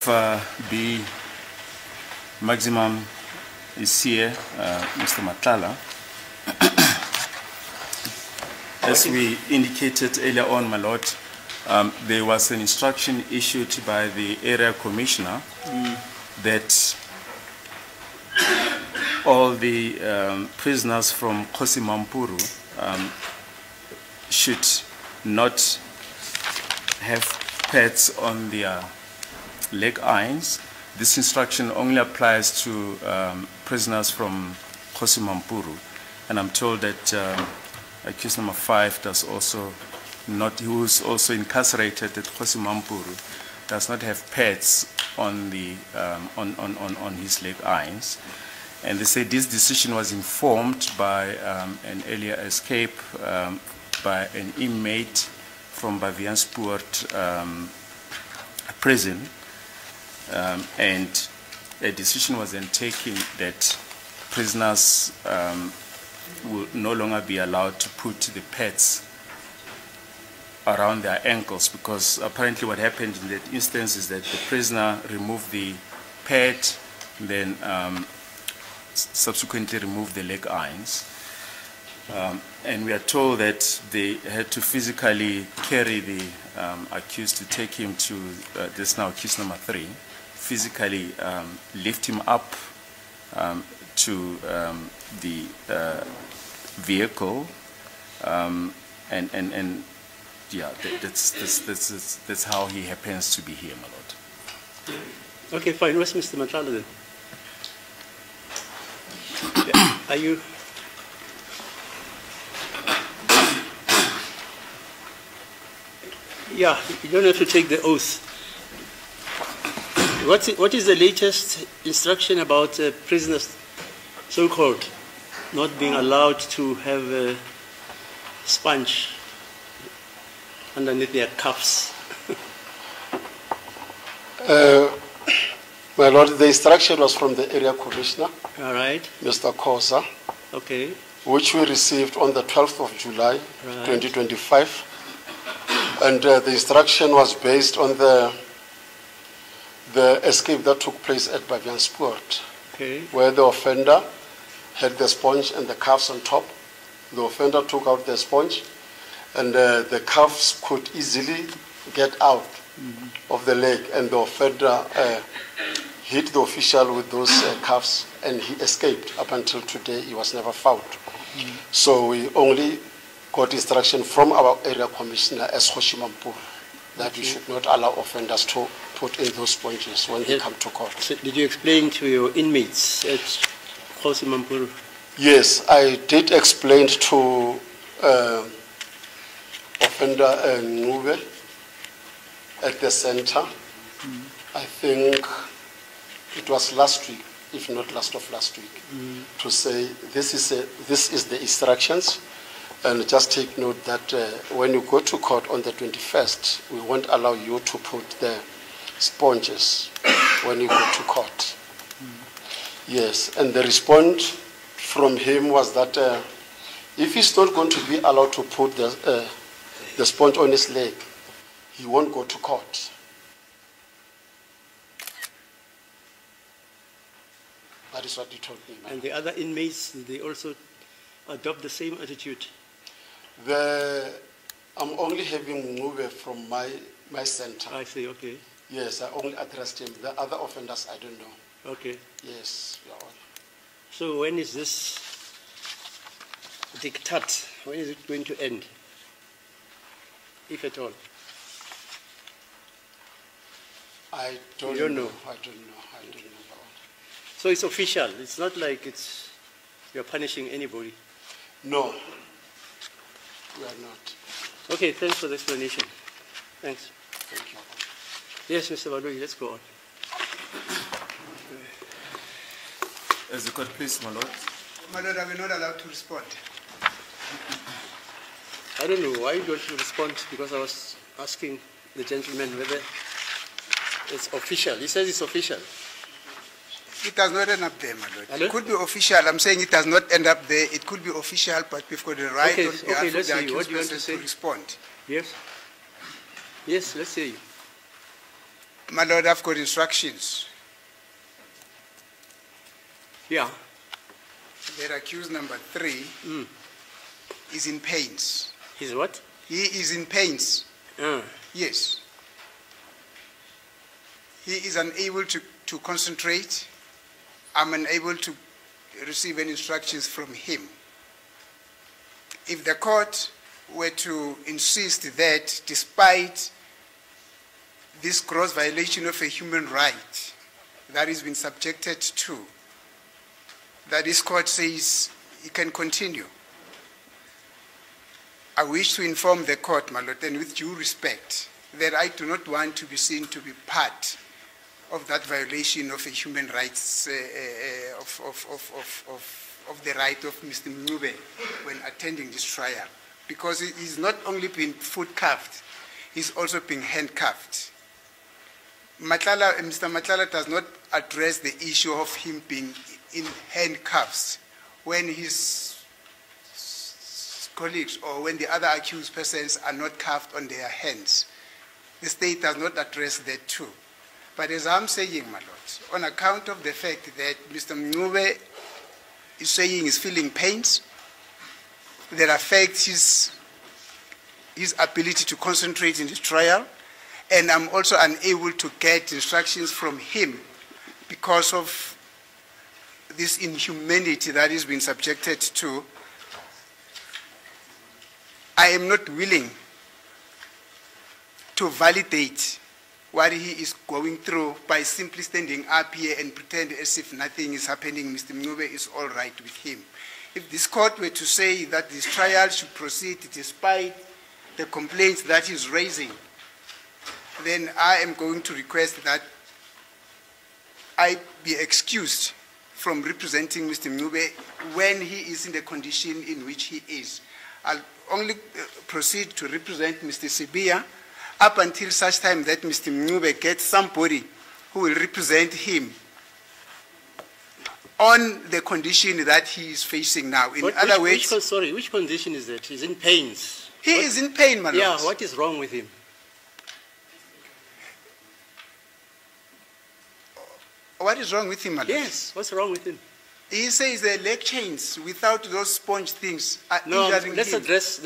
B maximum is here, Mr. Matlala. As we indicated earlier on, my lord, there was an instruction issued by the area commissioner that all the prisoners from kok'limala should not have pads on their leg irons. This instruction only applies to prisoners from kok'limala, and I'm told that accused number 5 does also not, who is also incarcerated at kok'limala, does not have pads on the on his leg irons. And they say this decision was informed by an earlier escape by an inmate from Baviaanspoort prison, and a decision was then taken that prisoners will no longer be allowed to put the pads around their ankles, because apparently what happened in that instance is that the prisoner removed the pad, then subsequently removed the leg irons. And we are told that they had to physically carry the accused to take him to, this now accused number 3, physically lift him up to the vehicle, and yeah, that's how he happens to be here, my lord. Okay, fine. Where's Mr. Matlala then? Yeah. Are you? Yeah, you don't have to take the oath. What is the latest instruction about prisoners, so-called, not being allowed to have a sponge underneath their cuffs? My lord, the instruction was from the area commissioner, all right, Mr. Khoza, okay, which we received on the 12th of July, right, 2025. And the instruction was based on the escape that took place at Baviaanspoort, okay, where the offender had the sponge and the cuffs on top. The offender took out the sponge, and the cuffs could easily get out of the leg, and the offender hit the official with those cuffs, and he escaped. Up until today, he was never found. So we only got instruction from our area commissioner as kok'limala that we should not allow offenders to put in those sponges when they come to court. So did you explain to your inmates at kok'limala? Yes, I did explain to offender Ngube at the center. I think it was last week, if not last week, to say this is the instructions. And just take note that when you go to court on the 21st, we won't allow you to put the sponges when you go to court. Yes, and the response from him was that if he's not going to be allowed to put the sponge on his leg, he won't go to court. That is what he told me. And the other inmates, they also adopt the same attitude? I'm only having Ngube from my center. I see, okay. Yes, I only addressed him. The other offenders, I don't know. Okay. Yes, Your Honor. So when is this diktat, when is it going to end, if at all? I don't know. I don't know, Your Honor. So it's official. It's not like you're punishing anybody. No. We are not. Okay, thanks for the explanation. Thanks. Thank you. Yes, Mr. Baloyi, let's go on. As the court, please, my lord. My lord, are we not allowed to respond? I don't know. Why don't you respond? Because I was asking the gentleman whether it's official. He says it's official. It does not end up there, my lord. Hello? It could be official. I'm saying it does not end up there. It could be official, but we've got the right on behalf of the accused person to respond. Yes? Yes, let's hear you. My Lord, I've got instructions. Yeah. That accused number 3 is in pains. He's what? He is in pains. Yes. He is unable to concentrate. I'm unable to receive any instructions from him. If the court were to insist that despite this gross violation of a human right that he's been subjected to, that this court says he can continue, I wish to inform the court, my Lord, and with due respect, that I do not want to be seen to be part of that violation of a human rights, of the right of Mr. Mncube when attending this trial. Because he's not only been foot-cuffed, he's also been handcuffed. Mr. Matlala does not address the issue of him being in handcuffs when his colleagues or when the other accused persons are not cuffed on their hands. The state does not address that too. But as I'm saying, my lords, on account of the fact that Mr. Mncube is saying he's feeling pains that affect his ability to concentrate in the trial, and I'm also unable to get instructions from him because of this inhumanity that he's been subjected to, I am not willing to validate what he is going through by simply standing up here and pretend as if nothing is happening. Mr. Mncube is all right with him. If this court were to say that this trial should proceed despite the complaints that he's raising, then I am going to request that I be excused from representing Mr. Mncube when he is in the condition in which he is. I'll only proceed to represent Mr. Sibiya up until such time that Mr. Mncube gets somebody who will represent him on the condition that he is facing now. In other words, which condition is that? He's in pains. He is in pain, my lord. Yeah, what is wrong with him? What is wrong with him, my lord? Yes, what's wrong with him? He says the leg chains without those sponge things are injuring let's him. address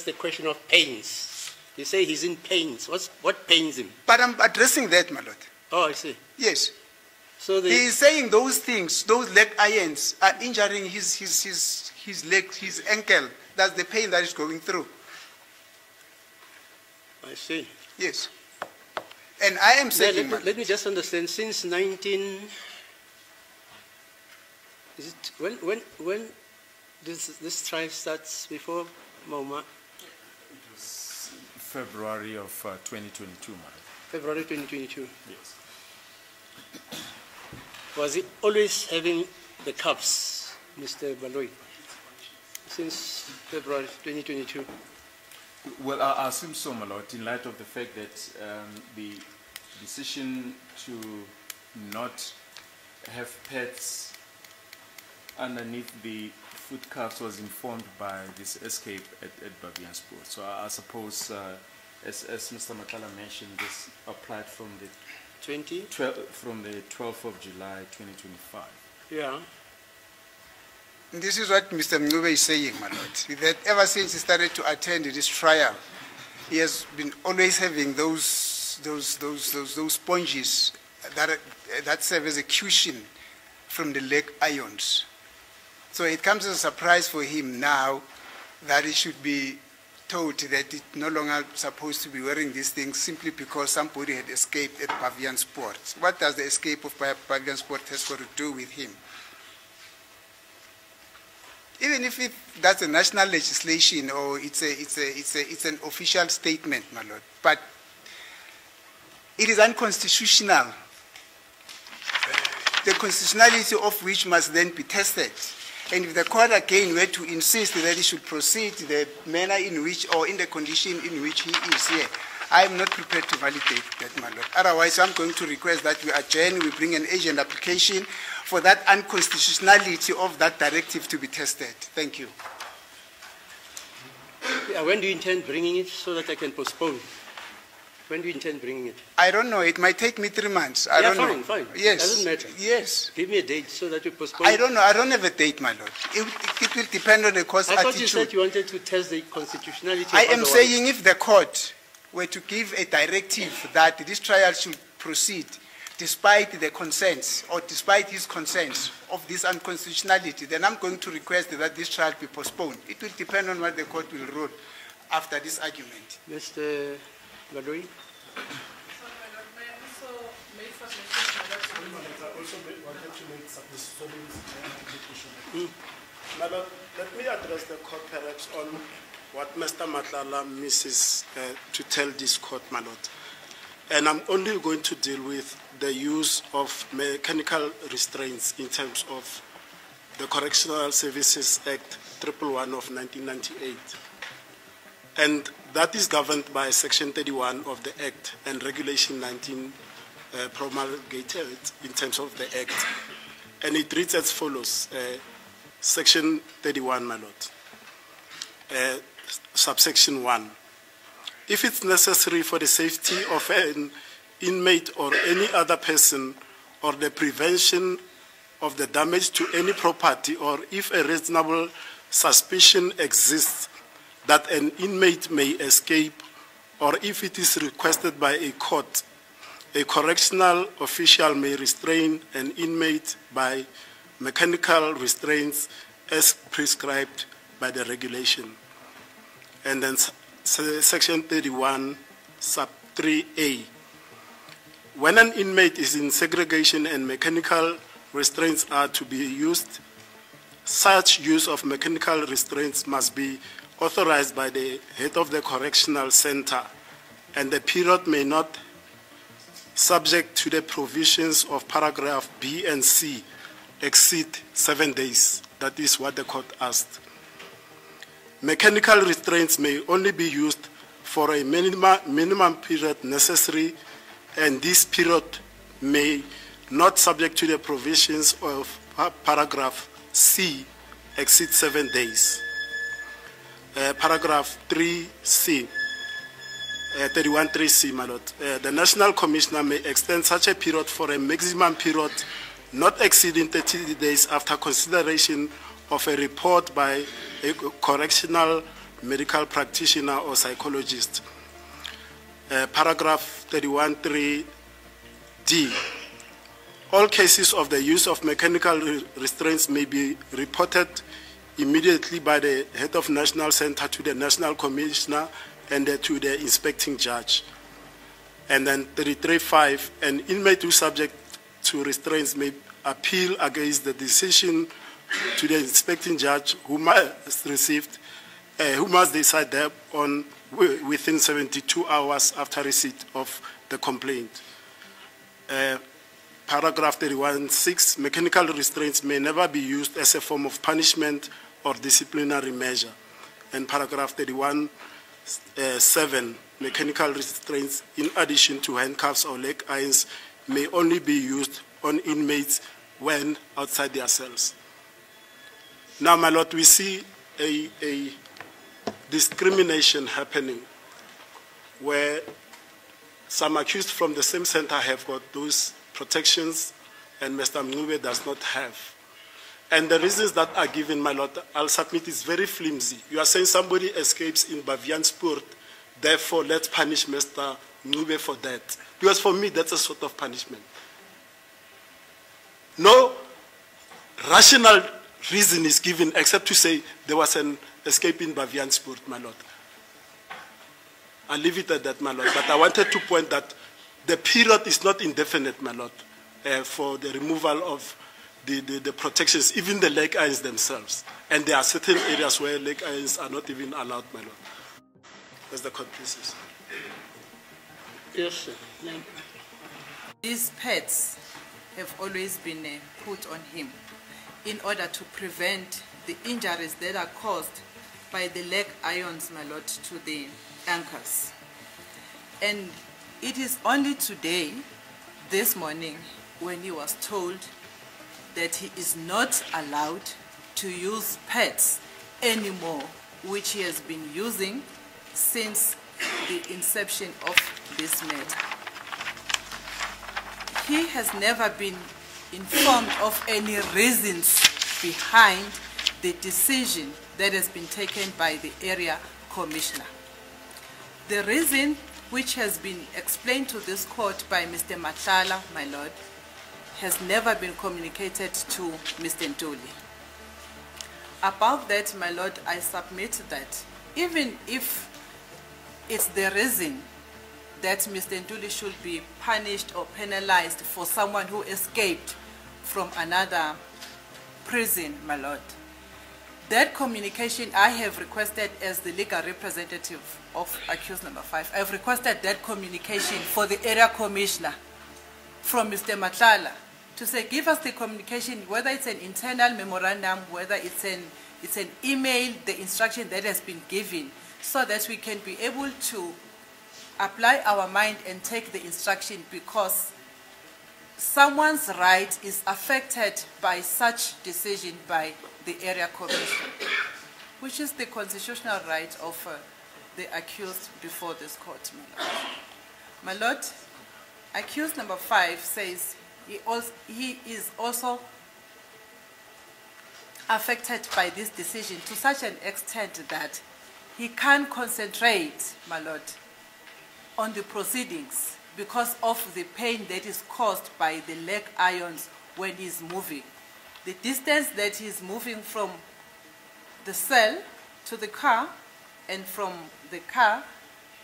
the question of pains. You say he's in pains. What pains him? But I'm addressing that, my lord. Oh, I see. Yes. So he is saying those things, those leg irons, are injuring his leg, his ankle. That's the pain that he's going through. I see. Yes. And I am saying... Let me just understand, since 19... Is it, when this trial starts before Mauma? It was February of 2022, madam. February 2022. Yes. Was he always having the cuffs, Mr. Baloyi, since February 2022? Well, I assume so, my lord, in light of the fact that the decision to not have pets underneath the foot cuffs was informed by this escape at Bavian Sport. So I suppose, as Mr. Matlala mentioned, this applied from the 12th of July 2025. Yeah. This is what Mr. Mncube is saying, my lord, that ever since he started to attend this trial, he has been always having those sponges that serve as a cushion from the leg irons. So it comes as a surprise for him now that he should be told that he's no longer supposed to be wearing these things simply because somebody had escaped at Bavian Sport. What does the escape of Bavian Sport has got to do with him? Even if that's a national legislation or it's an official statement, my lord, but it is unconstitutional. The constitutionality of which must then be tested. And if the court again were to insist that he should proceed the manner in which or in the condition in which he is here, I am not prepared to validate that, my lord. Otherwise, I'm going to request that we adjourn, we bring an agent application for that unconstitutionality of that directive to be tested. Thank you. Yeah, when do you intend bringing it so that I can postpone? When do you intend bringing it? I don't know. It might take me 3 months. I don't know. Fine. Yes. Doesn't matter. Yes. Give me a date so that you postpone. I don't know. I don't have a date, my lord. It will depend on the court's I thought you attitude. said you wanted to test the constitutionality. I of am otherwise. saying if the court were to give a directive that this trial should proceed despite the consents or despite his consents of this unconstitutionality, then I'm going to request that this trial be postponed. It will depend on what the court will rule after this argument. Mr. Gadoy? I also wanted to make some My Lord, let me address the court perhaps on what Mr. Matlala misses to tell this court, my Lord. And I'm only going to deal with the use of mechanical restraints in terms of the Correctional Services Act 111 of 1998. And that is governed by Section 31 of the Act and Regulation 19 promulgated in terms of the Act. And it reads as follows, Section 31, my Lord, subsection 1. If it's necessary for the safety of an inmate or any other person or the prevention of the damage to any property, or if a reasonable suspicion exists that an inmate may escape, or if it is requested by a court, a correctional official may restrain an inmate by mechanical restraints as prescribed by the regulation. And then Section 31, sub 3A. When an inmate is in segregation and mechanical restraints are to be used, such use of mechanical restraints must be authorized by the head of the correctional center, and the period may not, subject to the provisions of paragraph B and C, exceed 7 days. That is what the court asked. Mechanical restraints may only be used for a minimum period necessary, and this period may not, subject to the provisions of paragraph C, exceed 7 days. Paragraph 3C, 31.3C, my Lord. The National Commissioner may extend such a period for a maximum period not exceeding 30 days after consideration of a report by a correctional medical practitioner or psychologist. Paragraph 31.3D. All cases of the use of mechanical restraints may be reported immediately by the head of National Center to the National Commissioner and to the inspecting judge. And then 33.5, an inmate who is subject to restraints may appeal against the decision to the inspecting judge who must decide that on within 72 hours after receipt of the complaint. Paragraph 31.6, mechanical restraints may never be used as a form of punishment or disciplinary measure. And paragraph 31.7, mechanical restraints in addition to handcuffs or leg irons may only be used on inmates when outside their cells. Now, my Lord, we see a discrimination happening where some accused from the same center have got those protections and Mr. Mncube does not have. And the reasons that are given, my Lord, I'll submit, is very flimsy. You are saying somebody escapes in Bavianspoort, therefore let's punish Mr. Mncube for that. Because for me, that's a sort of punishment. No rational reason is given except to say there was an escape in Bavianspoort, my Lord. I'll leave it at that, my Lord. But I wanted to point that the period is not indefinite, my Lord, for the removal of the protections, even the leg irons themselves. And there are certain areas where leg irons are not even allowed, my Lord. As the court pleases. Yes, sir. These pads have always been put on him in order to prevent the injuries that are caused by the leg irons, my Lord, to the ankles. And it is only today, this morning, when he was told that he is not allowed to use pads anymore, which he has been using since the inception of this matter. He has never been informed of any reasons behind the decision that has been taken by the area commissioner. The reason, which has been explained to this court by Mr. Matala, my lord, has never been communicated to Mr. Ntuli. Above that, my lord, I submit that even if it's the reason that Mr. Ntuli should be punished or penalized for someone who escaped from another prison, my lord, that communication I have requested as the legal representative of accused number 5. I've requested that communication for the area commissioner from Mr. Matlala to say, give us the communication, whether it's an internal memorandum, whether it's an email, the instruction that has been given, so that we can be able to apply our mind and take the instruction, because someone's right is affected by such decision by the area commission, which is the constitutional right of the accused before this court, my lord. My lord, accused number 5 says he is also affected by this decision to such an extent that he can't concentrate, my lord, on the proceedings because of the pain that is caused by the leg irons when he's moving. The distance that he's moving from the cell to the car and from the car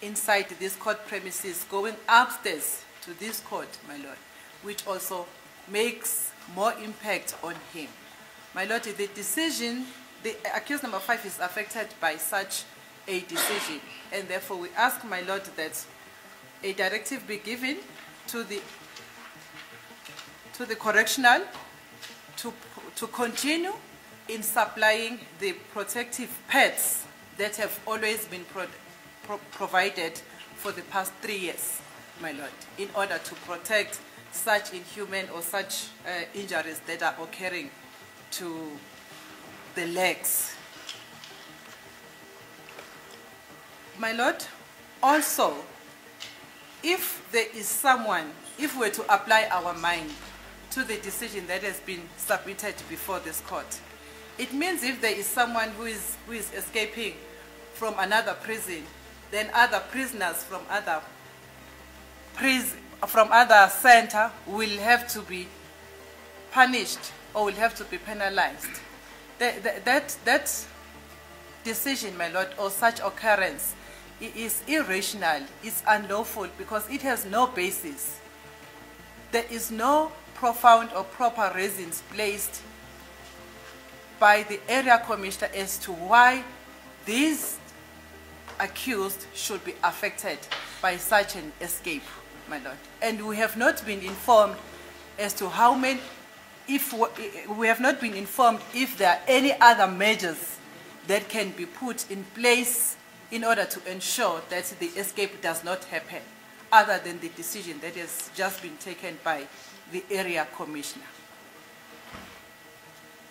inside this court premises going upstairs to this court, my lord, which also makes more impact on him. My lord, the decision, the accused number 5 is affected by such a decision, and therefore we ask, my lord, that a directive be given to the correctional to continue in supplying the protective pads that have always been provided for the past 3 years, my lord, in order to protect such inhuman or such injuries that are occurring to the legs. My lord, also, if there is someone, if we're to apply our mind to the decision that has been submitted before this court, it means if there is someone who is escaping from another prison, then other prisoners from other center will have to be punished or will have to be penalized. That decision, my lord, or such occurrence is irrational, it's unlawful, because it has no basis. There is no profound or proper reasons placed by the area commissioner as to why these accused should be affected by such an escape, my lord. And we have not been informed as to how many, if we have not been informed if there are any other measures that can be put in place in order to ensure that the escape does not happen, other than the decision that has just been taken by the area commissioner.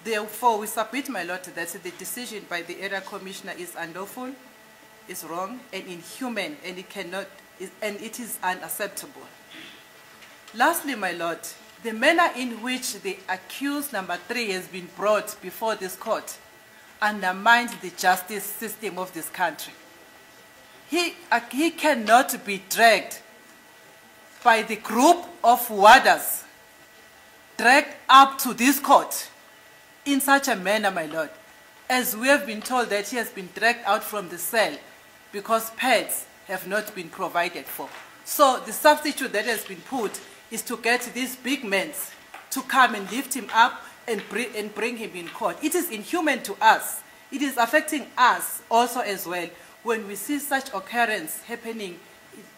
Therefore, we submit, my lord, that the decision by the area commissioner is unlawful, is wrong, and inhuman, and it is unacceptable. Lastly, my lord, the manner in which the accused number 3 has been brought before this court undermines the justice system of this country. He cannot be dragged by the group of warders, dragged up to this court in such a manner, my lord, as we have been told that he has been dragged out from the cell because pads have not been provided for. So the substitute that has been put is to get these big men to come and lift him up and bring him in court. It is inhuman to us. It is affecting us also as well when we see such occurrence happening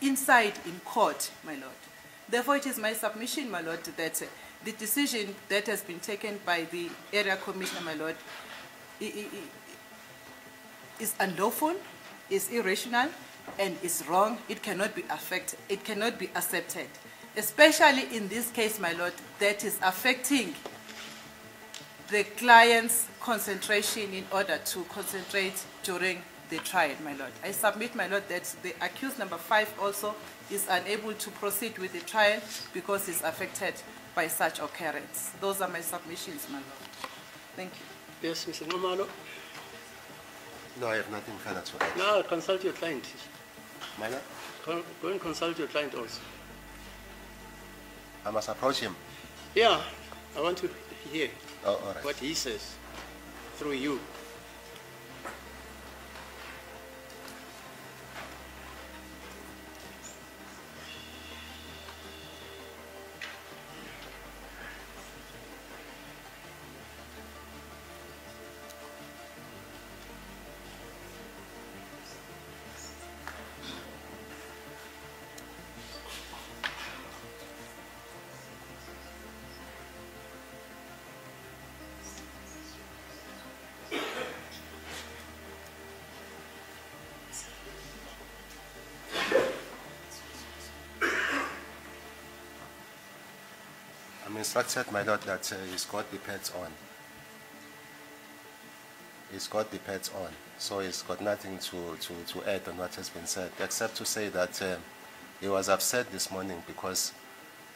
inside in court, my lord. Therefore, it is my submission, my lord, that the decision that has been taken by the area commissioner, my lord, is unlawful, is irrational, and is wrong. It cannot be accepted, especially in this case, my lord, that is affecting the client's concentration in order to concentrate during the trial, my lord. I submit, my lord, that the accused number 5 also is unable to proceed with the trial because he's affected by such occurrence. Those are my submissions, my lord. Thank you. Yes, Mr. Nomalo. No, I have nothing further to add. Now consult your client. Minor? Go and consult your client also. I must approach him. Yeah, I want to hear Oh, all right. what he says through you. I'm instructed, my lord, that he's got the pads on. He's got the pads on, so he's got nothing to add on what has been said, except to say that he was upset this morning because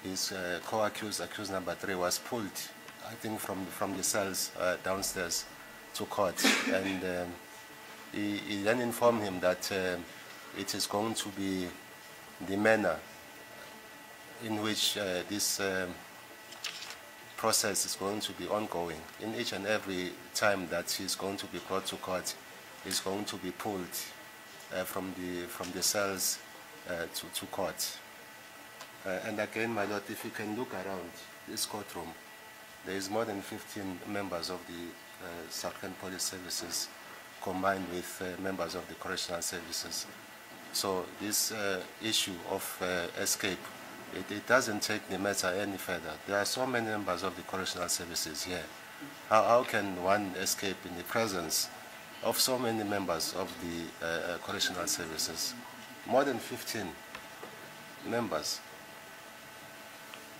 his co-accused, accused number 3, was pulled, I think, from the cells downstairs to court, and he then informed him that it is going to be the manner in which this process is going to be ongoing. In each and every time that he's going to be brought to court, he's going to be pulled from the cells to court. And again, my lord, if you can look around this courtroom, there is more than 15 members of the Southern Police Services combined with members of the correctional services. So this issue of escape, it doesn't take the matter any further. There are so many members of the correctional services here. How can one escape in the presence of so many members of the correctional services? More than 15 members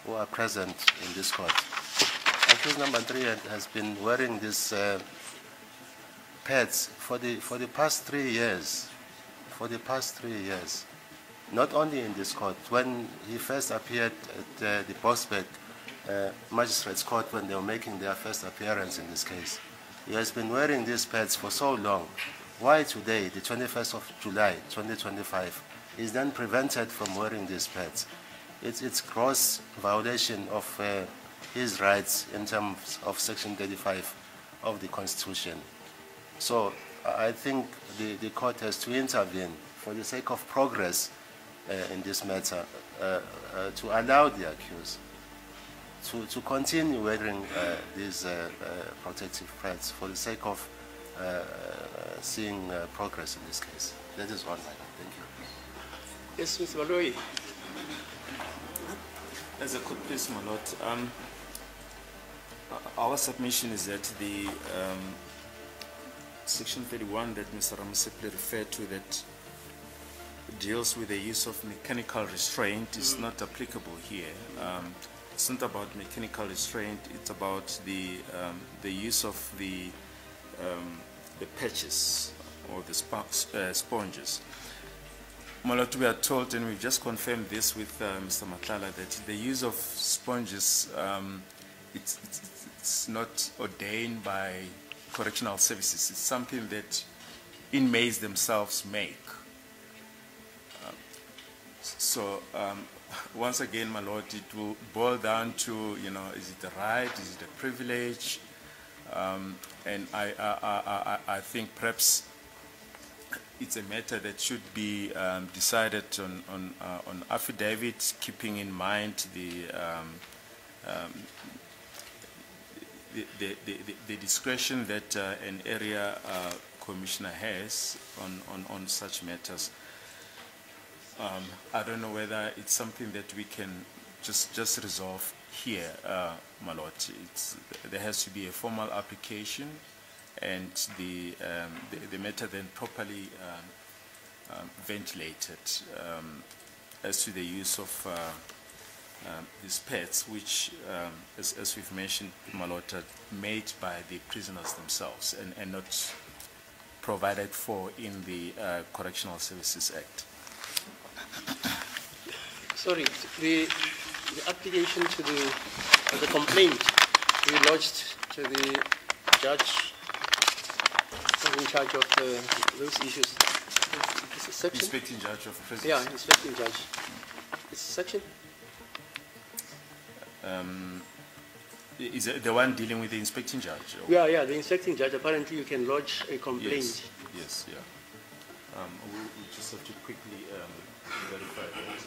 who are present in this court. Accused number 3 has been wearing these pads for the past 3 years. For the past 3 years. Not only in this court, when he first appeared at the Bosbeck Magistrates Court when they were making their first appearance in this case. He has been wearing these pads for so long. Why today, the 21st of July, 2025, is then prevented from wearing these pads? It's gross violation of his rights in terms of Section 35 of the Constitution. So I think the court has to intervene for the sake of progress in this matter, to allow the accused to continue wearing these protective pads for the sake of seeing progress in this case. That is all, my lord. Thank you. Yes, Mr. Baloyi. As a court, please, my lord, our submission is that the Section 31 that Mr. Ramasepile referred to, that deals with the use of mechanical restraint, is not applicable here. It's not about mechanical restraint. It's about the use of the patches or the sponges. My lord, we are told, and we've just confirmed this with Mr. Matlala, that the use of sponges, it's not ordained by correctional services. It's something that inmates themselves make. So once again, my lord, it will boil down to, is it a right, is it a privilege? And I think perhaps it's a matter that should be decided on affidavit, keeping in mind the discretion that an area commissioner has on such matters. I don't know whether it's something that we can just resolve here, my lord. There has to be a formal application, and the matter then properly ventilated as to the use of these pads, which, as we've mentioned, my lord, are made by the prisoners themselves and not provided for in the Correctional Services Act. Sorry, the application to the complaint we lodged to the judge in charge of those issues. It's a section? Inspecting Judge of Prisons. Yeah, inspecting judge. It's a section? Is it the one dealing with the inspecting judge? Or? Yeah, the inspecting judge. Apparently, you can lodge a complaint. Yes, yeah. We'll just have to quickly verify that.